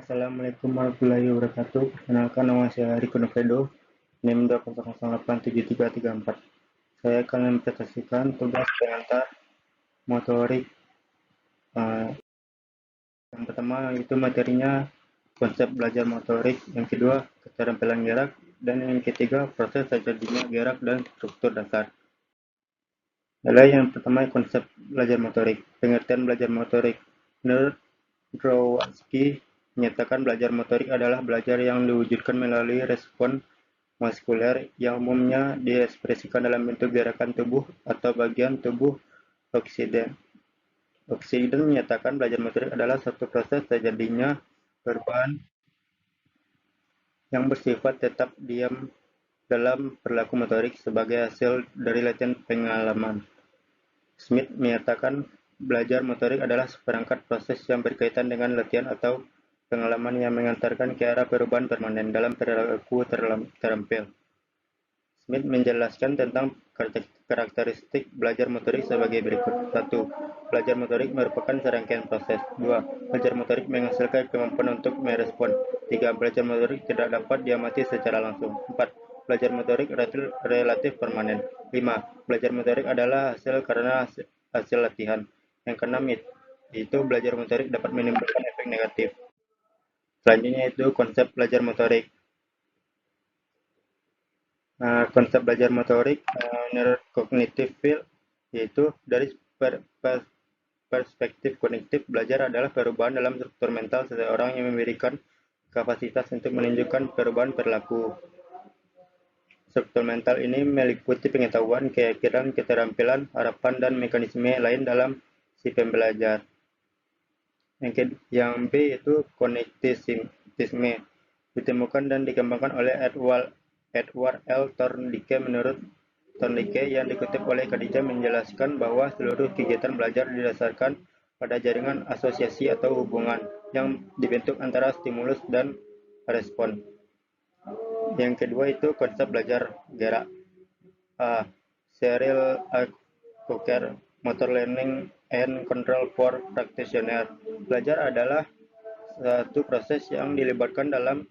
Assalamualaikum warahmatullahi wabarakatuh. Perkenalkan, nama saya Riko Novedo, NIM 200087334. Saya akan mempresentasikan tugas pengantar motorik. Yang pertama itu materinya konsep belajar motorik, yang kedua keterampilan gerak, dan yang ketiga proses terjadinya gerak dan struktur dasar. Yang pertama konsep belajar motorik. Pengertian belajar motorik. Menurut Drowatsky menyatakan belajar motorik adalah belajar yang diwujudkan melalui respon muskuler yang umumnya diekspresikan dalam bentuk gerakan tubuh atau bagian tubuh oksiden. Oksiden menyatakan belajar motorik adalah satu proses terjadinya perubahan yang bersifat tetap diam dalam perilaku motorik sebagai hasil dari latihan pengalaman. Smith menyatakan belajar motorik adalah seperangkat proses yang berkaitan dengan latihan atau pengalaman yang mengantarkan ke arah perubahan permanen dalam perilaku terampil. Smith menjelaskan tentang karakteristik belajar motorik sebagai berikut. 1. Belajar motorik merupakan serangkaian proses. 2. Belajar motorik menghasilkan kemampuan untuk merespon. 3. Belajar motorik tidak dapat diamati secara langsung. 4. Belajar motorik relatif permanen. 5. Belajar motorik adalah hasil karena hasil latihan. Yang keenam itu belajar motorik dapat menimbulkan efek negatif. Selanjutnya itu konsep belajar motorik. Konsep belajar motorik menurut cognitive field yaitu dari perspektif kognitif, belajar adalah perubahan dalam struktur mental seseorang yang memberikan kapasitas untuk menunjukkan perubahan perilaku. Struktur mental ini meliputi pengetahuan, keyakinan, keterampilan, harapan, dan mekanisme lain dalam si pembelajar. Yang B itu kognitisme, ditemukan dan dikembangkan oleh Edward L. Thorndike. Menurut Thorndike yang dikutip oleh Khadijah menjelaskan bahwa seluruh kegiatan belajar didasarkan pada jaringan asosiasi atau hubungan yang dibentuk antara stimulus dan respon. Yang kedua itu konsep belajar gerak. Cyril A. Coker, Motor Learning and Control for Practitioner. Belajar adalah satu proses yang dilibatkan dalam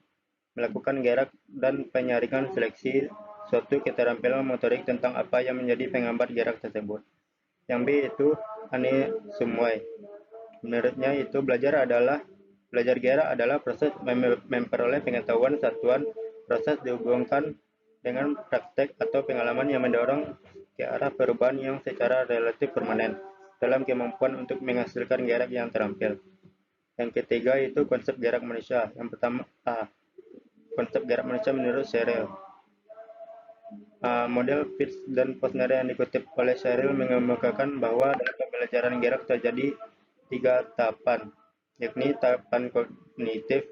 melakukan gerak dan penyaringan seleksi suatu keterampilan motorik tentang apa yang menjadi penghambat gerak tersebut. Yang B itu Anne Sumway. Menurutnya itu belajar gerak adalah proses memperoleh pengetahuan satuan proses dihubungkan dengan praktek atau pengalaman yang mendorong ke arah perubahan yang secara relatif permanen dalam kemampuan untuk menghasilkan gerak yang terampil. Yang ketiga itu konsep gerak manusia. Yang pertama konsep gerak manusia menurut Cyril. Model Fitz dan Posner yang dikutip oleh Cyril mengemukakan bahwa dalam pembelajaran gerak terjadi 3 tahapan, yakni tahapan kognitif,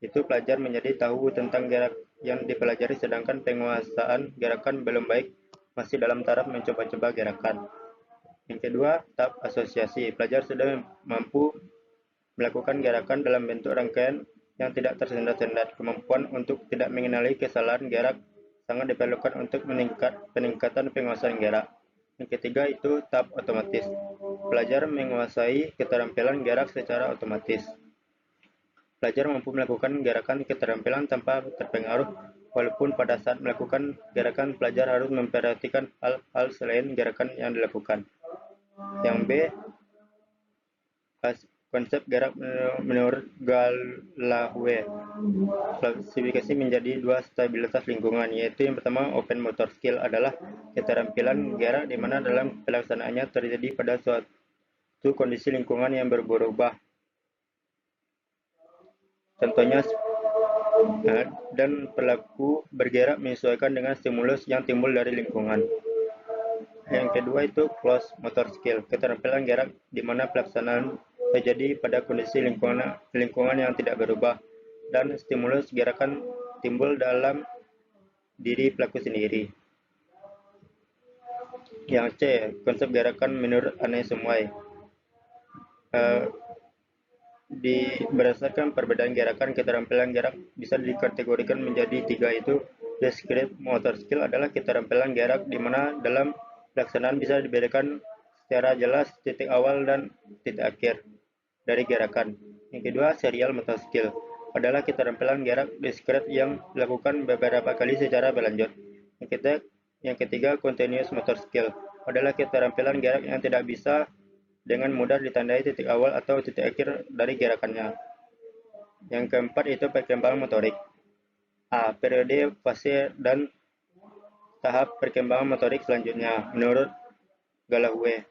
itu pelajar menjadi tahu tentang gerak yang dipelajari, sedangkan penguasaan gerakan belum baik, masih dalam taraf mencoba-coba gerakan. Yang kedua, tahap asosiasi. Pelajar sudah mampu melakukan gerakan dalam bentuk rangkaian yang tidak tersendat-sendat. Kemampuan untuk tidak mengenali kesalahan gerak sangat diperlukan untuk peningkatan penguasaan gerak. Yang ketiga itu tahap otomatis. Pelajar menguasai keterampilan gerak secara otomatis. Pelajar mampu melakukan gerakan keterampilan tanpa terpengaruh, walaupun pada saat melakukan gerakan pelajar harus memperhatikan hal-hal selain gerakan yang dilakukan. Yang B, konsep gerak menurut Galloway klasifikasi menjadi 2 stabilitas lingkungan, yaitu yang pertama open motor skill adalah keterampilan gerak di mana dalam pelaksanaannya terjadi pada suatu kondisi lingkungan yang berubah-ubah. Contohnya dan perilaku bergerak menyesuaikan dengan stimulus yang timbul dari lingkungan. Yang kedua itu closed motor skill, keterampilan gerak di mana pelaksanaan terjadi pada kondisi lingkungan yang tidak berubah dan stimulus gerakan timbul dalam diri pelaku sendiri. Yang C, konsep gerakan menurut Anne Sumway. Berdasarkan perbedaan gerakan, keterampilan gerak bisa dikategorikan menjadi 3, yaitu discrete motor skill adalah keterampilan gerak di mana dalam pelaksanaan bisa dibedakan secara jelas titik awal dan titik akhir dari gerakan. Yang kedua, serial motor skill adalah keterampilan gerak diskret yang dilakukan beberapa kali secara berlanjut. Yang ketiga, continuous motor skill adalah keterampilan gerak yang tidak bisa dengan mudah ditandai titik awal atau titik akhir dari gerakannya. Yang keempat itu perkembangan motorik. A. Periode, fase, dan tahap perkembangan motorik selanjutnya menurut Galloway.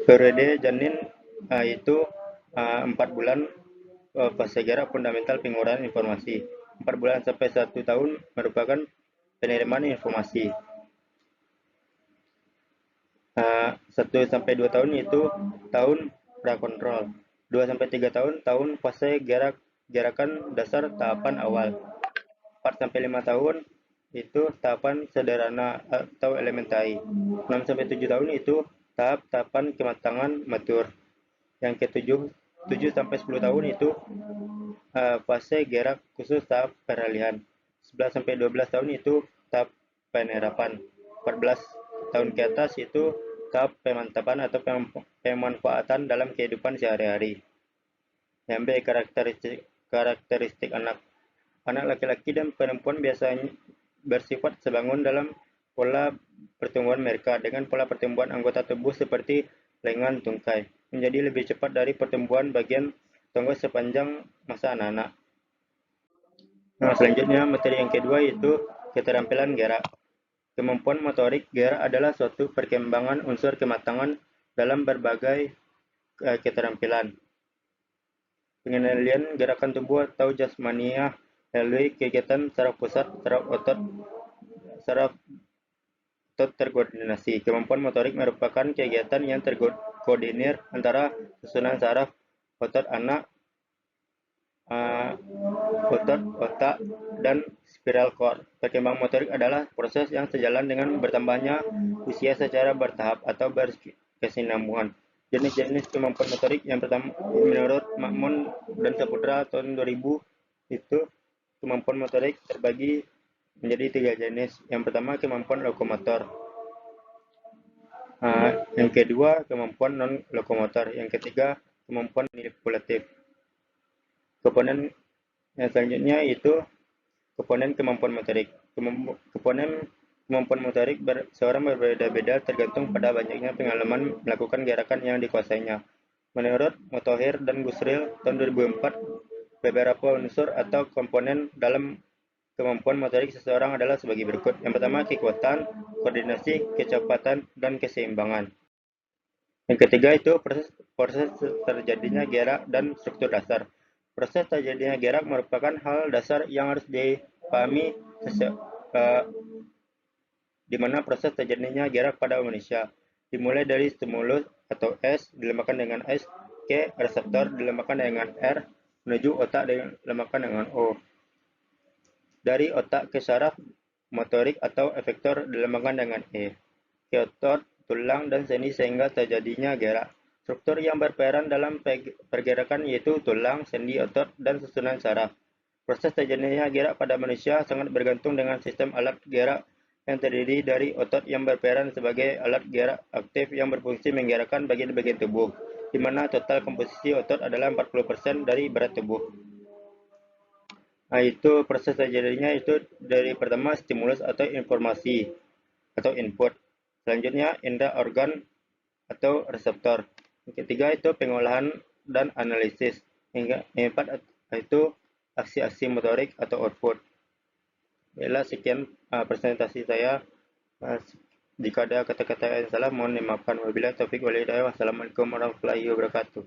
Periode janin itu 4 bulan fase gerak fundamental penguraian informasi. 4 bulan sampai 1 tahun merupakan penerimaan informasi. 1 sampai 2 tahun itu tahun prakontrol. 2 sampai 3 tahun fase gerakan dasar tahapan awal. 4 sampai 5 tahun itu tahapan sederhana atau elementai. 6 sampai 7 tahun itu tahapan kematangan matur. Yang ke-7 sampai 10 tahun itu fase gerak khusus tahap peralihan. 11 sampai 12 tahun itu tahap penerapan. 14 tahun ke atas itu tahap pemantapan atau pemanfaatan dalam kehidupan sehari-hari. Yang B, karakteristik anak. Anak laki-laki dan perempuan biasanya bersifat sebangun dalam pola pertumbuhan mereka dengan pola pertumbuhan anggota tubuh seperti lengan tungkai menjadi lebih cepat dari pertumbuhan bagian tonggok sepanjang masa anak-anak. Selanjutnya materi yang kedua yaitu keterampilan gerak. Kemampuan motorik gerak adalah suatu perkembangan unsur kematangan dalam berbagai keterampilan. Pengendalian gerakan tubuh atau jasmania melalui kegiatan saraf pusat, saraf otot terkoordinasi. Kemampuan motorik merupakan kegiatan yang terkoordinir antara susunan saraf, otot anak, otot, otak, dan spiral cord. Perkembangan motorik adalah proses yang sejalan dengan bertambahnya usia secara bertahap atau berkesinambungan. Jenis-jenis kemampuan motorik yang pertama menurut Makmun dan Saputra tahun 2000 itu kemampuan motorik terbagi menjadi 3 jenis. Yang pertama kemampuan lokomotor. Yang kedua kemampuan non lokomotor. Yang ketiga kemampuan manipulatif. Komponen yang selanjutnya itu komponen kemampuan motorik. Komponen kemampuan motorik seorang berbeda-beda tergantung pada banyaknya pengalaman melakukan gerakan yang dikuasainya. Menurut Motohir dan Gusril tahun 2004, beberapa unsur atau komponen dalam kemampuan motorik seseorang adalah sebagai berikut. Yang pertama, kekuatan, koordinasi, kecepatan, dan keseimbangan. Yang ketiga itu proses terjadinya gerak dan struktur dasar. Proses terjadinya gerak merupakan hal dasar yang harus dipahami di mana proses terjadinya gerak pada manusia dimulai dari stimulus atau S dilambangkan dengan S ke reseptor dilambangkan dengan R menuju otak dilambangkan dengan O. Dari otak ke saraf motorik atau efektor dilambangkan dengan E. Ke otot, tulang, dan sendi sehingga terjadinya gerak. Struktur yang berperan dalam pergerakan yaitu tulang, sendi, otot, dan susunan saraf. Proses terjadinya gerak pada manusia sangat bergantung dengan sistem alat gerak yang terdiri dari otot yang berperan sebagai alat gerak aktif yang berfungsi menggerakkan bagian-bagian tubuh, di mana total komposisi otot adalah 40% dari berat tubuh. Itu proses terjadinya itu dari pertama stimulus atau informasi atau input. Selanjutnya indera organ atau reseptor. Yang ketiga itu pengolahan dan analisis. Yang keempat itu aksi-aksi motorik atau output. Baiklah, sekian presentasi saya. Jika ada kata-kata yang salah, mohon dimaafkan. Wabillahi taufiq wal hidayah. Wassalamualaikum warahmatullahi wabarakatuh.